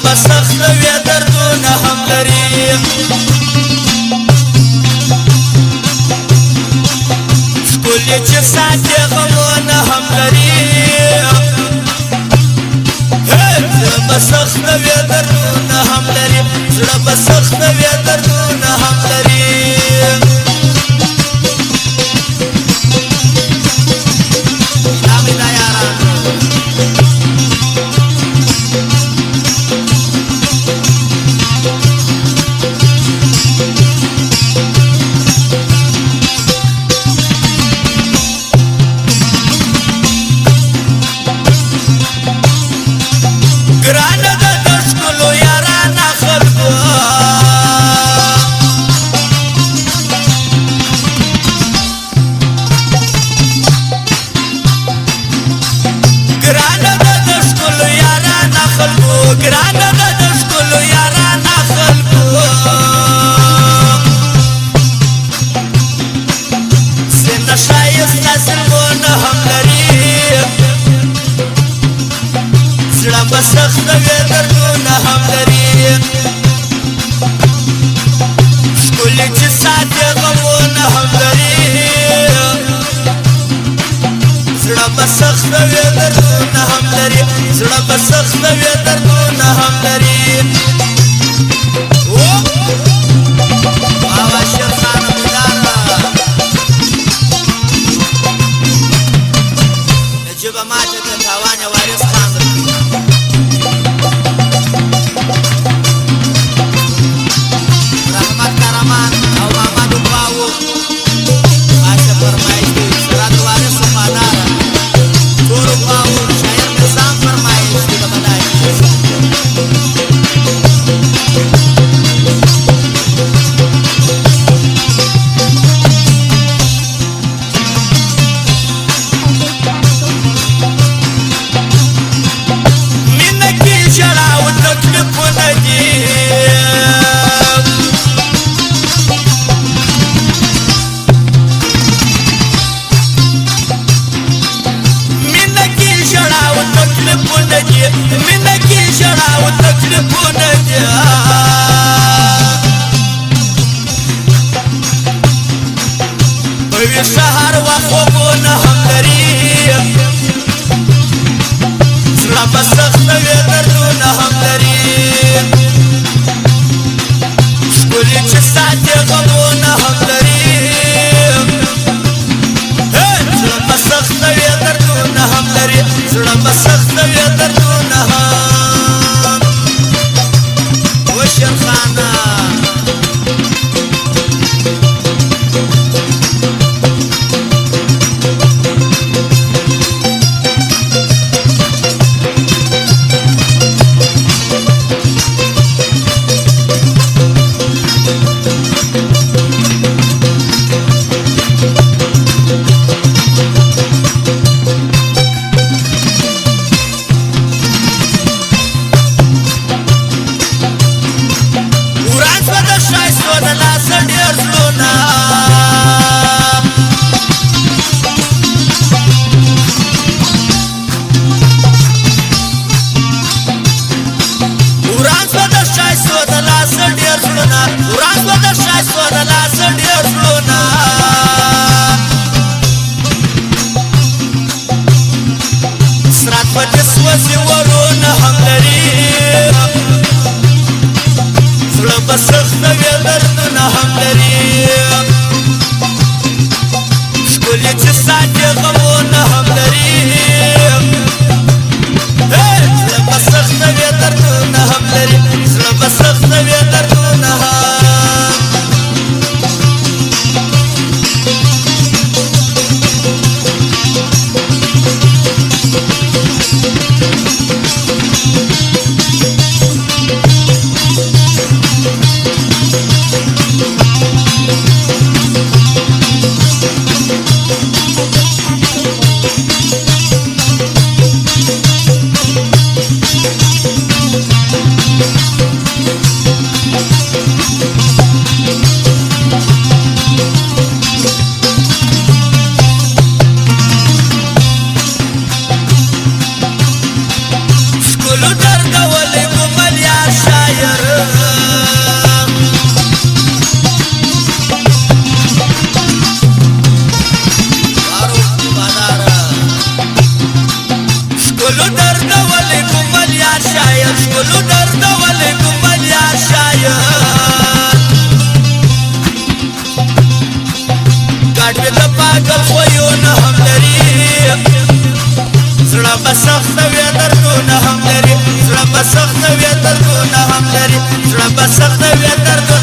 به سخت وي دردونه هم لري ښکلې چې ساتي غمونه هم لري زړه به سخت وي دردونه هم لري زړه به سخت وي دردونه هم لري ګرانه ده د ښکلو یارانه خلکو سینه ښایسته زلمونه هم لري زړه به سخته وي دردونه هم لري ښکلې چې ساتي غمونه هم لري زړه به سخته وي دردونه هم لري زړه به سخته وي دردونه هم لري بابا شیرخان بیداره نجیبه ماته د تاوان وارث خان رحمت کرمان او محمد باو ماته فرمایش دی سرات وارث وفاداره ټول باو شاعر نظام فرمایش دی بدای مینه کې ژړا او تکلیفونه دي په وي سهار و خوبونه هم لري زړه به سخته وي دردونه هم لري ښکلې چې ساتي غمونه هم لري زړه به سخته وي دردونه هم لري زړه به سخته وي دردونه هم وشرخانه سوځي ورونه هم لري زړه به سخته وي دردونه هم لري ښکلې چې ساتي غمونه هم لري زړه به سخته وي دردونه هم لري زړه به سخته وي دردونه هم ښکلو درد ولې کومل شاعر شکلو درد ولې ګمبل یا شاعر ګاډ مې د پاگل خویونه هم لري زړه به سخت وي دردونه هم لري زړه به سخت وي دردونه هم لري زړه به سخت وي دردونه